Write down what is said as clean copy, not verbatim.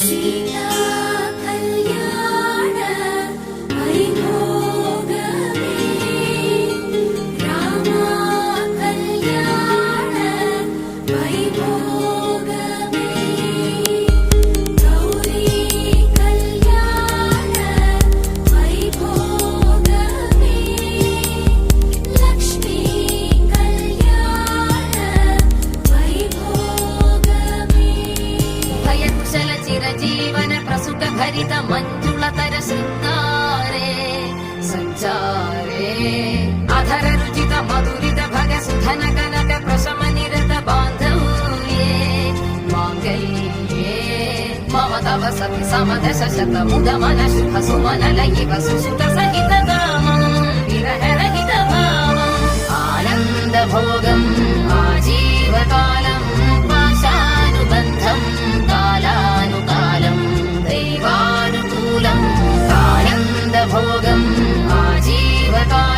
സീതാ കല്യാണ വൈഭോഗമേ രാമ കല്യാണ വൈഭോഗമേ ഗൗരി കല്യാണ വൈഭോഗമേ ലക്ഷ്മി കല്യാണ വൈഭോഗമേ ഭയകുശല ചിരജീവന പ്രസുഖ ഭരിത മഞ്ജുളതര ശൃംഗാരേ സഞ്ചാരേ അധര രുചിത മധുരിത ഭഗ സുധന കനക പ്രശമ നിരത ബാന്ധവ്യേ മാംഗല്യേ മമ തവ സതി സമദശ ശത മുദ മന ശുഭ സുമന ലയിവ സുസുത സഹിത കാമം വിരഹരഹിത ഭാവം ആനന്ദ ഭോഗം ആജീവകാലം പാശാനുബന്ധം കാലാനുകാലം ദൈവാനുകൂലം ആനന്ദ ഭോഗം ആജീവകാലം